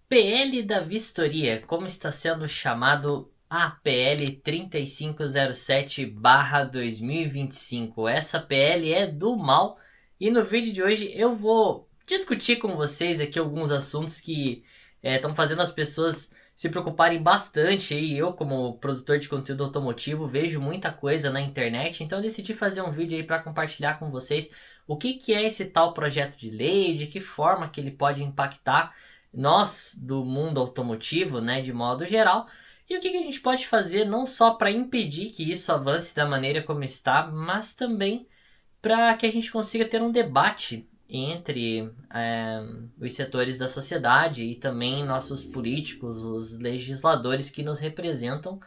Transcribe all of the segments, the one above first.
PL da Vistoria, como está sendo chamado a PL 3507/2025. Essa PL é do mal e no vídeo de hoje eu vou discutir com vocês aqui alguns assuntos que estão fazendo as pessoas se preocuparem bastante. E eu, como produtor de conteúdo automotivo, vejo muita coisa na internet, então eu decidi fazer um vídeo aí para compartilhar com vocês o que é esse tal projeto de lei, de que forma que ele pode impactar nós do mundo automotivo, né, de modo geral, e o que a gente pode fazer não só para impedir que isso avance da maneira como está, mas também para que a gente consiga ter um debate entre os setores da sociedade e também nossos políticos, os legisladores que nos representam,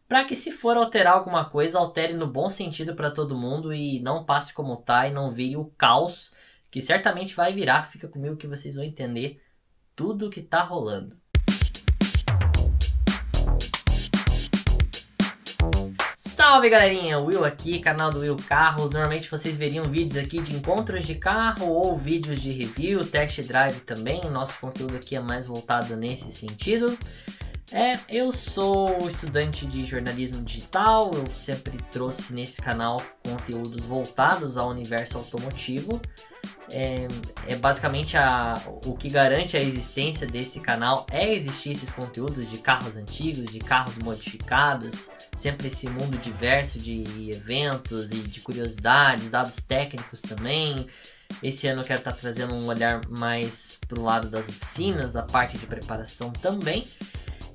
para que, se for alterar alguma coisa, altere no bom sentido para todo mundo e não passe como tá e não vire o caos que certamente vai virar. Fica comigo que vocês vão entender tudo que tá rolando. Salve galerinha, Will aqui, canal do Will Carros. Normalmente vocês veriam vídeos aqui de encontros de carro ou vídeos de review, test drive também. O nosso conteúdo aqui é mais voltado nesse sentido. Eu sou estudante de jornalismo digital, eu sempre trouxe nesse canal conteúdos voltados ao universo automotivo. Basicamente o que garante a existência desse canal é existir esses conteúdos de carros antigos, de carros modificados, sempre esse mundo diverso de eventos e de curiosidades, dados técnicos também. Esse ano eu quero estar trazendo um olhar mais pro lado das oficinas, da parte de preparação também.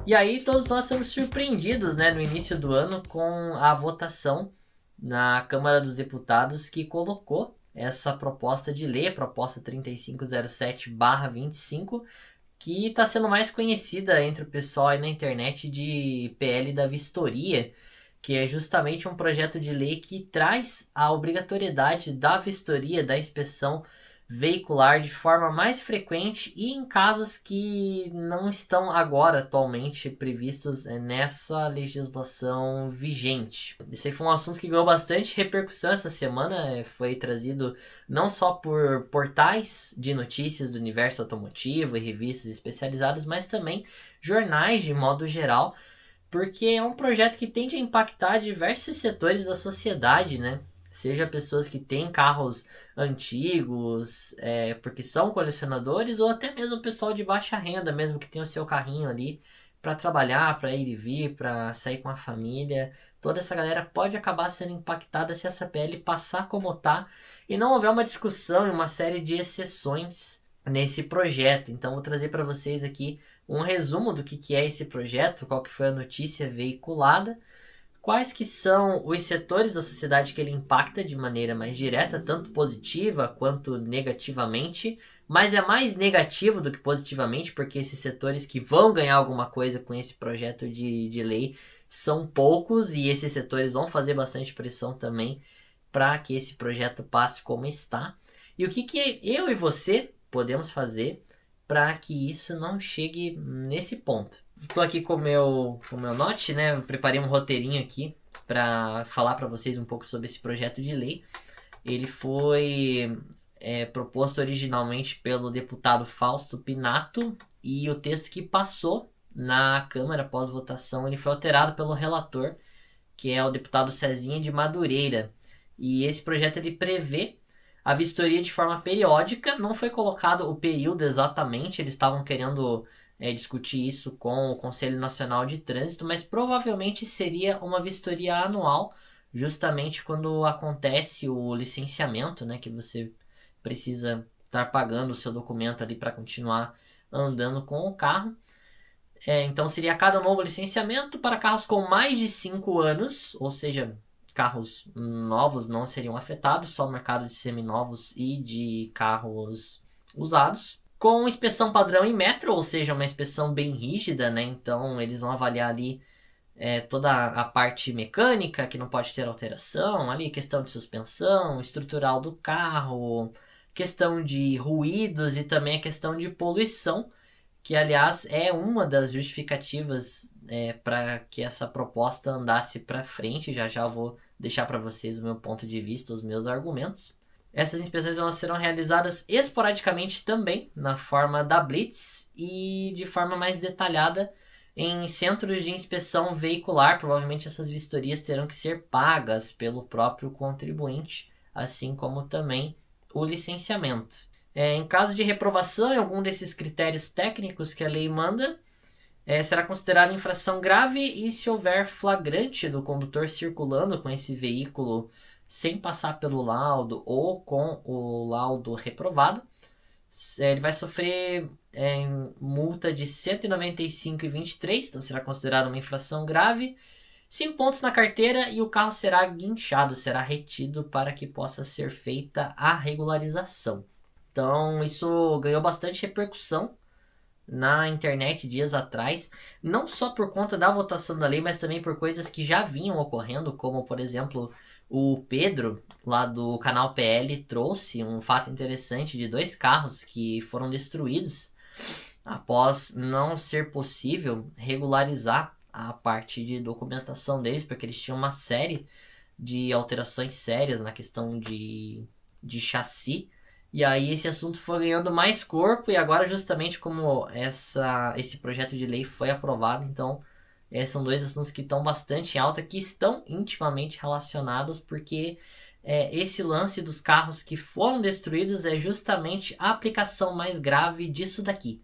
E aí todos nós somos surpreendidos, né, no início do ano com a votação na Câmara dos Deputados que colocou essa proposta de lei, a proposta 3507/25, que está sendo mais conhecida entre o pessoal aí na internet de PL da Vistoria, que é justamente um projeto de lei que traz a obrigatoriedade da vistoria, da inspeção veicular de forma mais frequente e em casos que não estão agora atualmente previstos nessa legislação vigente. Isso aí foi um assunto que ganhou bastante repercussão essa semana, foi trazido não só por portais de notícias do universo automotivo e revistas especializadas, mas também jornais de modo geral, porque é um projeto que tende a impactar diversos setores da sociedade, né? Seja pessoas que têm carros antigos, porque são colecionadores, ou até mesmo o pessoal de baixa renda, mesmo que tem o seu carrinho ali para trabalhar, para ir e vir, para sair com a família. Toda essa galera pode acabar sendo impactada se essa PL passar como tá e não houver uma discussão e uma série de exceções nesse projeto. Então vou trazer para vocês aqui um resumo do que é esse projeto, qual que foi a notícia veiculada, quais que são os setores da sociedade que ele impacta de maneira mais direta, tanto positiva quanto negativamente, mas é mais negativo do que positivamente, porque esses setores que vão ganhar alguma coisa com esse projeto de lei são poucos, e esses setores vão fazer bastante pressão também para que esse projeto passe como está. E o que eu e você podemos fazer para que isso não chegue nesse ponto. Estou aqui com o meu note, né? Eu preparei um roteirinho aqui para falar para vocês um pouco sobre esse projeto de lei. Ele foi proposto originalmente pelo deputado Fausto Pinato, e o texto que passou na Câmara após votação ele foi alterado pelo relator, que é o deputado Cezinha de Madureira. E esse projeto ele prevê a vistoria de forma periódica. Não foi colocado o período exatamente, eles estavam querendo discutir isso com o Conselho Nacional de Trânsito, mas provavelmente seria uma vistoria anual, justamente quando acontece o licenciamento, né, que você precisa estar pagando o seu documento ali para continuar andando com o carro. Então seria cada novo licenciamento para carros com mais de 5 anos, ou seja, carros novos não seriam afetados, só o mercado de seminovos e de carros usados. Com inspeção padrão em metro, ou seja, uma inspeção bem rígida, né? Então eles vão avaliar ali toda a parte mecânica, que não pode ter alteração, ali questão de suspensão, estrutural do carro, questão de ruídos e também a questão de poluição, que aliás é uma das justificativas para que essa proposta andasse para frente. Já já vou deixar para vocês o meu ponto de vista, os meus argumentos. Essas inspeções elas serão realizadas esporadicamente também na forma da Blitz e de forma mais detalhada em centros de inspeção veicular. Provavelmente essas vistorias terão que ser pagas pelo próprio contribuinte, assim como também o licenciamento. Em caso de reprovação em algum desses critérios técnicos que a lei manda, será considerada infração grave e se houver flagrante do condutor circulando com esse veículo sem passar pelo laudo ou com o laudo reprovado, ele vai sofrer multa de R$ 195,23, então será considerada uma infração grave, 5 pontos na carteira e o carro será guinchado, será retido para que possa ser feita a regularização. Então isso ganhou bastante repercussão na internet dias atrás, não só por conta da votação da lei, mas também por coisas que já vinham ocorrendo, como por exemplo o Pedro, lá do canal PL, trouxe um fato interessante de 2 carros que foram destruídos após não ser possível regularizar a parte de documentação deles, porque eles tinham uma série de alterações sérias na questão de chassi. E aí esse assunto foi ganhando mais corpo e agora justamente como esse projeto de lei foi aprovado, então são 2 assuntos que estão bastante em alta, que estão intimamente relacionados, porque esse lance dos carros que foram destruídos é justamente a aplicação mais grave disso daqui.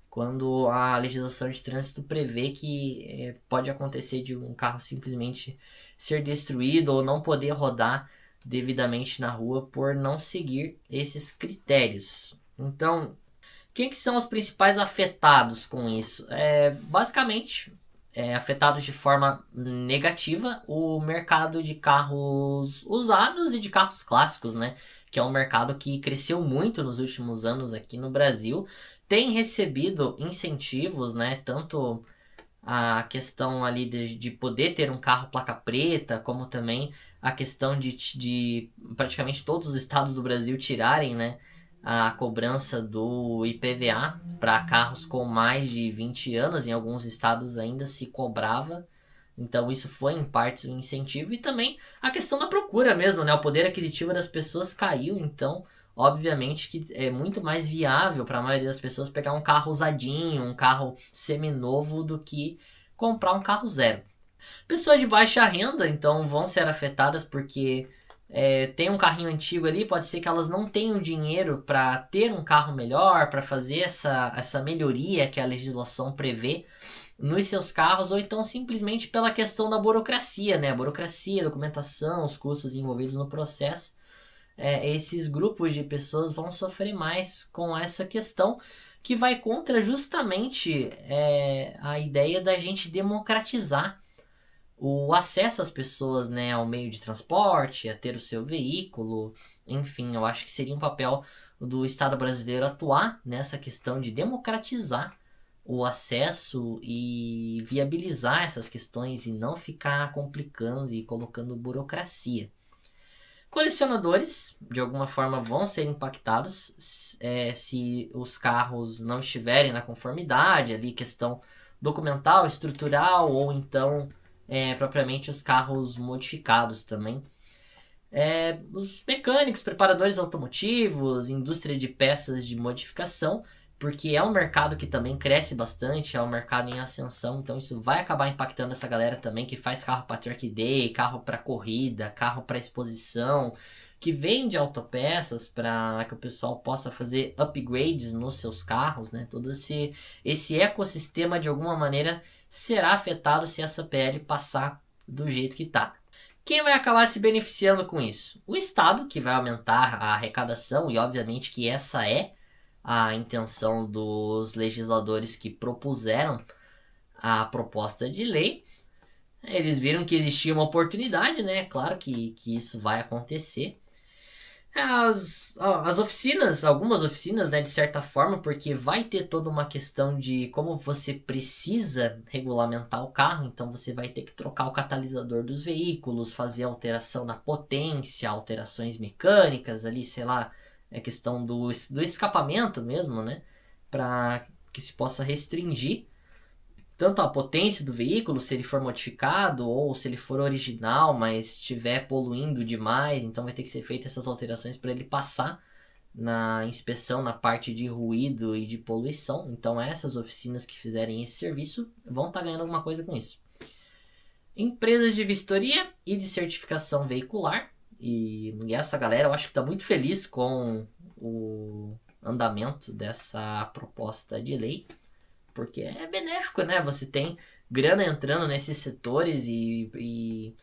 Quando a legislação de trânsito prevê que pode acontecer de um carro simplesmente ser destruído ou não poder rodar devidamente na rua por não seguir esses critérios. Então, quem que são os principais afetados com isso? Basicamente, afetados de forma negativa o mercado de carros usados e de carros clássicos, né? Que é um mercado que cresceu muito nos últimos anos aqui no Brasil, tem recebido incentivos, né? Tanto a questão ali de poder ter um carro placa preta, como também a questão de praticamente todos os estados do Brasil tirarem, né, a cobrança do IPVA para carros com mais de 20 anos. Em alguns estados ainda se cobrava. Então isso foi em parte um incentivo. E também a questão da procura mesmo, né? O poder aquisitivo das pessoas caiu, então obviamente que é muito mais viável para a maioria das pessoas pegar um carro usadinho, um carro seminovo, do que comprar um carro zero. Pessoas de baixa renda, então, vão ser afetadas porque tem um carrinho antigo ali, pode ser que elas não tenham dinheiro para ter um carro melhor, para fazer essa melhoria que a legislação prevê nos seus carros, ou então simplesmente pela questão da burocracia, né? A burocracia, documentação, os custos envolvidos no processo. Esses grupos de pessoas vão sofrer mais com essa questão, que vai contra justamente a ideia da gente democratizar o acesso às pessoas, né, ao meio de transporte, a ter o seu veículo. Enfim, eu acho que seria um papel do Estado brasileiro atuar nessa questão de democratizar o acesso e viabilizar essas questões e não ficar complicando e colocando burocracia. Colecionadores, de alguma forma, vão ser impactados se os carros não estiverem na conformidade, ali questão documental, estrutural, ou então propriamente os carros modificados também. Os mecânicos, preparadores automotivos, indústria de peças de modificação, porque é um mercado que também cresce bastante, é um mercado em ascensão, então isso vai acabar impactando essa galera também que faz carro para track day, carro para corrida, carro para exposição, que vende autopeças para que o pessoal possa fazer upgrades nos seus carros, né? Todo esse ecossistema de alguma maneira será afetado se essa PL passar do jeito que tá. Quem vai acabar se beneficiando com isso? O Estado, que vai aumentar a arrecadação, e obviamente que essa é a intenção dos legisladores que propuseram a proposta de lei. Eles viram que existia uma oportunidade, né? Claro que isso vai acontecer. As oficinas, algumas oficinas, né, de certa forma, porque vai ter toda uma questão de como você precisa regulamentar o carro, então você vai ter que trocar o catalisador dos veículos, fazer alteração na potência, alterações mecânicas ali, sei lá, questão do escapamento mesmo, né, para que se possa restringir tanto a potência do veículo, se ele for modificado ou se ele for original, mas estiver poluindo demais, então vai ter que ser feitas essas alterações para ele passar na inspeção na parte de ruído e de poluição. Então essas oficinas que fizerem esse serviço vão estar ganhando alguma coisa com isso. Empresas de vistoria e de certificação veicular. E essa galera eu acho que está muito feliz com o andamento dessa proposta de lei, porque é benéfico, né? Você tem grana entrando nesses setores e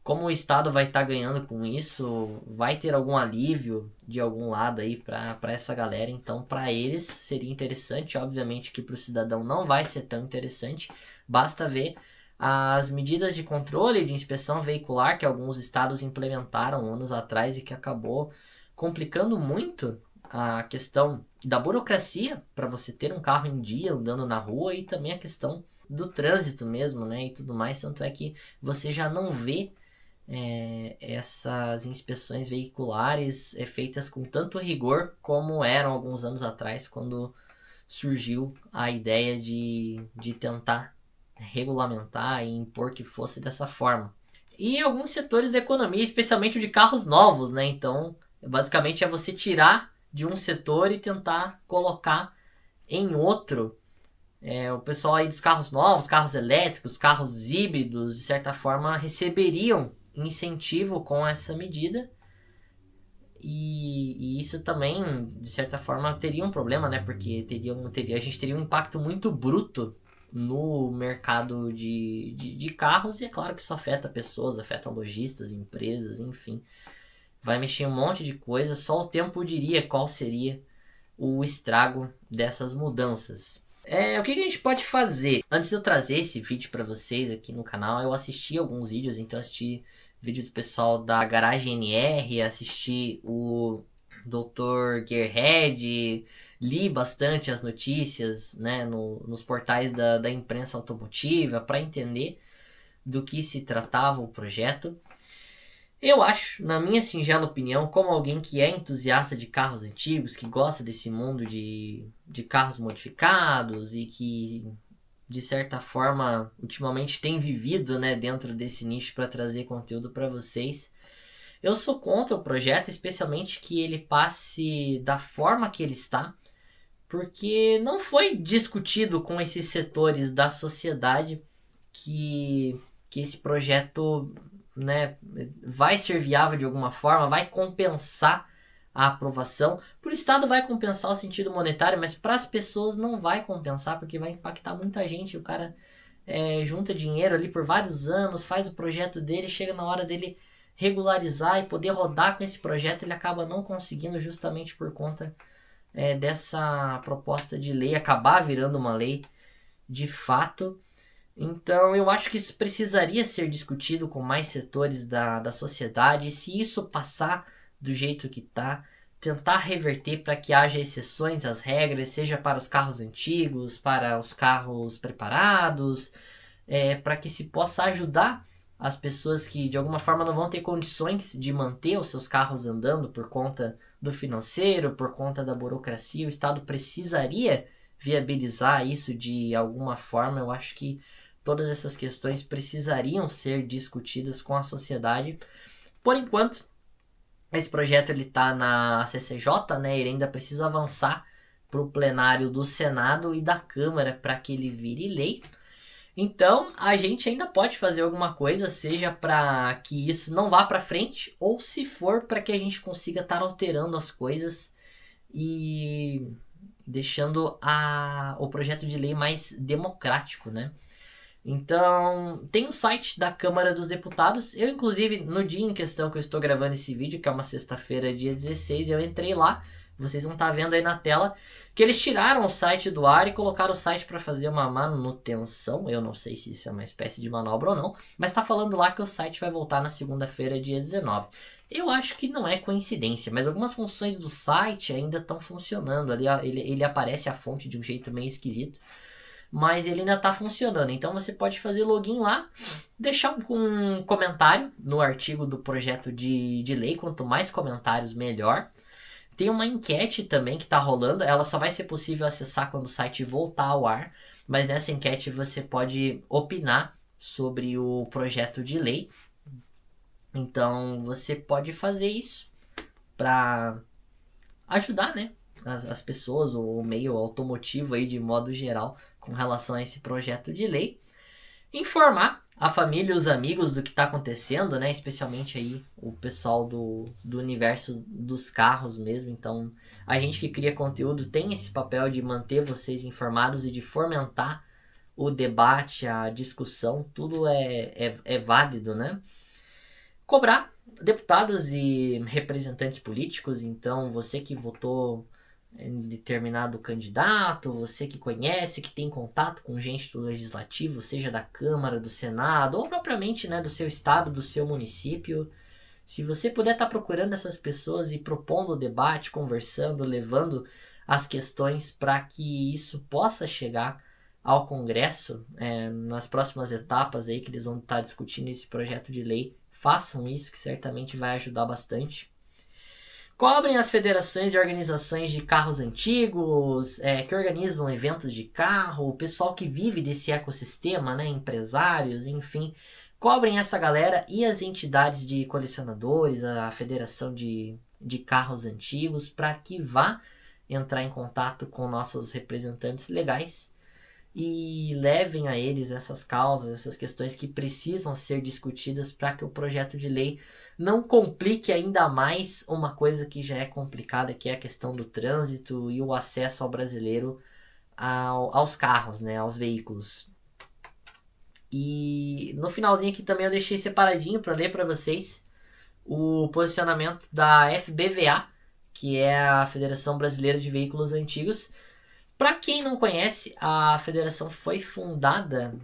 como o Estado vai estar ganhando com isso, vai ter algum alívio de algum lado aí para essa galera. Então, para eles seria interessante. Obviamente que para o cidadão não vai ser tão interessante. Basta ver as medidas de controle de inspeção veicular que alguns estados implementaram anos atrás e que acabou complicando muito a questão da burocracia para você ter um carro em dia andando na rua e também a questão do trânsito mesmo, né, e tudo mais. Tanto é que você já não vê essas inspeções veiculares feitas com tanto rigor como eram alguns anos atrás, quando surgiu a ideia de tentar regulamentar e impor que fosse dessa forma. E alguns setores da economia, especialmente o de carros novos, né? Então, basicamente é você tirar de um setor e tentar colocar em outro. O pessoal aí dos carros novos, carros elétricos, carros híbridos, de certa forma, receberiam incentivo com essa medida. E isso também, de certa forma, teria um problema, né? Porque a gente teria um impacto muito bruto no mercado de carros, e é claro que isso afeta pessoas, afeta lojistas, empresas, enfim. Vai mexer um monte de coisa, só o tempo diria qual seria o estrago dessas mudanças. O que a gente pode fazer? Antes de eu trazer esse vídeo para vocês aqui no canal, eu assisti alguns vídeos, então assisti vídeo do pessoal da Garagem NR, assisti o Dr. Gearhead, li bastante as notícias, né, nos portais da imprensa automotiva para entender do que se tratava o projeto. Eu acho, na minha singela opinião, como alguém que é entusiasta de carros antigos, que gosta desse mundo de carros modificados e que, de certa forma, ultimamente tem vivido, né, dentro desse nicho para trazer conteúdo para vocês, eu sou contra o projeto, especialmente que ele passe da forma que ele está, porque não foi discutido com esses setores da sociedade que esse projeto, né, vai ser viável de alguma forma, vai compensar a aprovação. Para o Estado vai compensar o sentido monetário, mas para as pessoas não vai compensar, porque vai impactar muita gente. O cara junta dinheiro ali por vários anos, faz o projeto dele, chega na hora dele regularizar e poder rodar com esse projeto, ele acaba não conseguindo justamente por conta dessa proposta de lei acabar virando uma lei de fato. Então eu acho que isso precisaria ser discutido com mais setores da sociedade, e se isso passar do jeito que está, tentar reverter para que haja exceções às regras, seja para os carros antigos, para os carros preparados, para que se possa ajudar as pessoas que de alguma forma não vão ter condições de manter os seus carros andando por conta do financeiro, por conta da burocracia. O Estado precisaria viabilizar isso de alguma forma. Eu acho que todas essas questões precisariam ser discutidas com a sociedade. Por enquanto, esse projeto está na CCJ, né? Ele ainda precisa avançar para o plenário do Senado e da Câmara para que ele vire lei. Então, a gente ainda pode fazer alguma coisa, seja para que isso não vá para frente, ou se for para que a gente consiga estar alterando as coisas e deixando o projeto de lei mais democrático, né? Então, tem o site da Câmara dos Deputados. Eu, inclusive, no dia em questão que eu estou gravando esse vídeo, que é uma sexta-feira, dia 16, eu entrei lá. Vocês vão estar vendo aí na tela que eles tiraram o site do ar e colocaram o site para fazer uma manutenção. Eu não sei se isso é uma espécie de manobra ou não, mas está falando lá que o site vai voltar na segunda-feira, dia 19. Eu acho que não é coincidência, mas algumas funções do site ainda estão funcionando. Ali ele aparece a fonte de um jeito meio esquisito, mas ele ainda está funcionando. Então você pode fazer login lá, deixar um comentário no artigo do projeto de lei. Quanto mais comentários, melhor. Tem uma enquete também que está rolando. Ela só vai ser possível acessar quando o site voltar ao ar. mas nessa enquete você pode opinar sobre o projeto de lei. Então você pode fazer isso para ajudar, né, as pessoas, o meio automotivo aí de modo geral, com relação a esse projeto de lei. Informar a família e os amigos do que está acontecendo, né? Especialmente aí o pessoal do universo dos carros mesmo. Então, a gente que cria conteúdo tem esse papel de manter vocês informados e de fomentar o debate, a discussão. Tudo é válido, né? Cobrar deputados e representantes políticos. Então, você que votou em determinado candidato, você que conhece, que tem contato com gente do legislativo, seja da Câmara, do Senado, ou propriamente, né, do seu estado, do seu município. Se você puder estar procurando essas pessoas e propondo o debate, conversando, levando as questões para que isso possa chegar ao Congresso, nas próximas etapas aí que eles vão estar discutindo esse projeto de lei, façam isso que certamente vai ajudar bastante. Cobrem as federações e organizações de carros antigos, que organizam eventos de carro, o pessoal que vive desse ecossistema, né, empresários, enfim. Cobrem essa galera e as entidades de colecionadores, a federação de carros antigos, para que vá entrar em contato com nossos representantes legais e levem a eles essas causas, essas questões que precisam ser discutidas para que o projeto de lei não complique ainda mais uma coisa que já é complicada, que é a questão do trânsito e o acesso ao brasileiro aos carros, né, aos veículos. E no finalzinho aqui também eu deixei separadinho para ler para vocês o posicionamento da FBVA, que é a Federação Brasileira de Veículos Antigos. Para quem não conhece, a federação foi fundada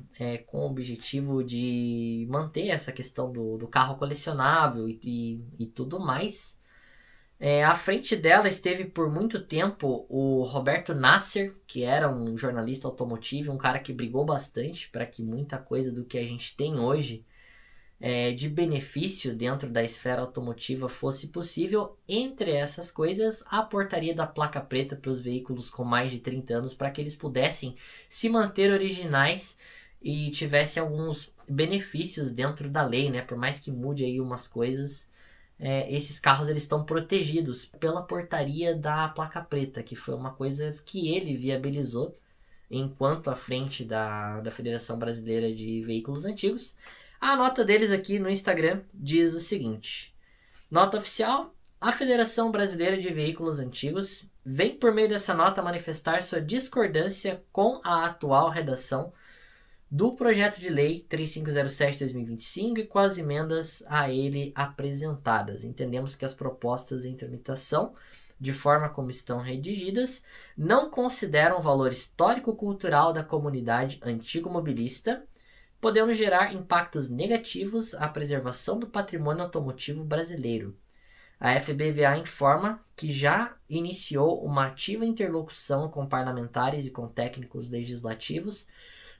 com o objetivo de manter essa questão do carro colecionável e tudo mais. À frente dela esteve por muito tempo o Roberto Nasser, que era um jornalista automotivo, um cara que brigou bastante para que muita coisa do que a gente tem hoje de benefício dentro da esfera automotiva fosse possível. Entre essas coisas, a portaria da placa preta para os veículos com mais de 30 anos, para que eles pudessem se manter originais e tivessem alguns benefícios dentro da lei, né? Por mais que mude aí umas coisas, esses carros eles estão protegidos pela portaria da placa preta, que foi uma coisa que ele viabilizou enquanto à frente da Federação Brasileira de Veículos Antigos. A nota deles aqui no Instagram diz o seguinte: nota oficial, a Federação Brasileira de Veículos Antigos vem por meio dessa nota manifestar sua discordância com a atual redação do projeto de lei 3507/2025 e com as emendas a ele apresentadas. Entendemos que as propostas em tramitação, de forma como estão redigidas, não consideram o valor histórico-cultural da comunidade antigo-mobilista, podendo gerar impactos negativos à preservação do patrimônio automotivo brasileiro. A FBVA informa que já iniciou uma ativa interlocução com parlamentares e com técnicos legislativos,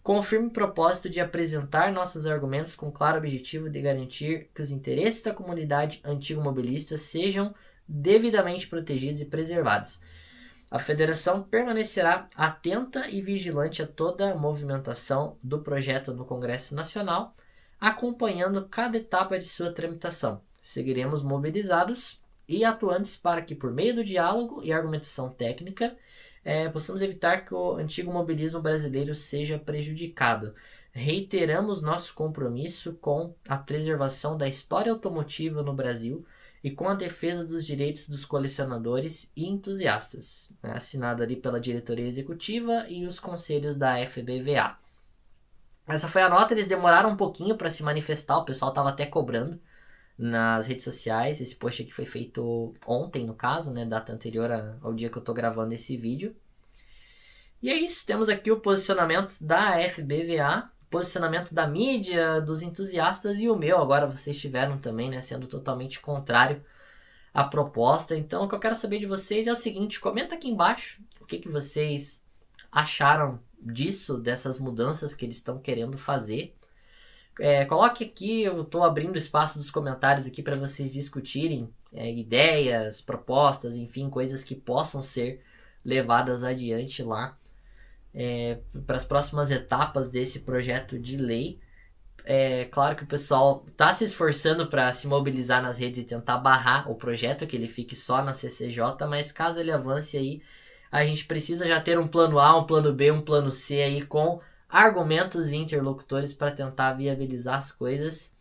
com o firme propósito de apresentar nossos argumentos com claro objetivo de garantir que os interesses da comunidade antigo-mobilista sejam devidamente protegidos e preservados. A federação permanecerá atenta e vigilante a toda a movimentação do projeto no Congresso Nacional, acompanhando cada etapa de sua tramitação. Seguiremos mobilizados e atuantes para que, por meio do diálogo e argumentação técnica, possamos evitar que o antigo mobilismo brasileiro seja prejudicado. Reiteramos nosso compromisso com a preservação da história automotiva no Brasil e com a defesa dos direitos dos colecionadores e entusiastas. Assinado ali pela diretoria executiva e os conselhos da FBVA. Essa foi a nota, eles demoraram um pouquinho para se manifestar, o pessoal estava até cobrando nas redes sociais. Esse post aqui foi feito ontem, no caso, né, data anterior ao dia que eu estou gravando esse vídeo. E é isso, temos aqui o posicionamento da FBVA, posicionamento da mídia, dos entusiastas e o meu. Agora vocês tiveram também, né, sendo totalmente contrário à proposta. Então o que eu quero saber de vocês é o seguinte: comenta aqui embaixo o que vocês acharam disso, dessas mudanças que eles estão querendo fazer. Coloque aqui, eu estou abrindo espaço dos comentários aqui para vocês discutirem ideias, propostas, enfim, coisas que possam ser levadas adiante lá. para as próximas etapas desse projeto de lei. É claro que o pessoal está se esforçando para se mobilizar nas redes e tentar barrar o projeto, que ele fique só na CCJ, mas caso ele avance aí, a gente precisa já ter um plano A, um plano B, um plano C aí com argumentos e interlocutores para tentar viabilizar as coisas.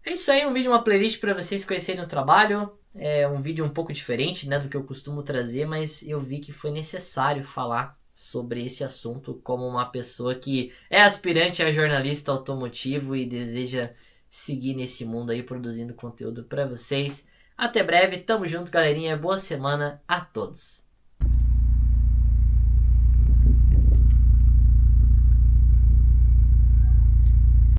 É isso aí, um vídeo, uma playlist para vocês conhecerem o trabalho. É um vídeo um pouco diferente, né, do que eu costumo trazer, mas eu vi que foi necessário falar sobre esse assunto como uma pessoa que é aspirante a jornalista automotivo e deseja seguir nesse mundo aí produzindo conteúdo para vocês. Até breve, tamo junto, galerinha. Boa semana a todos.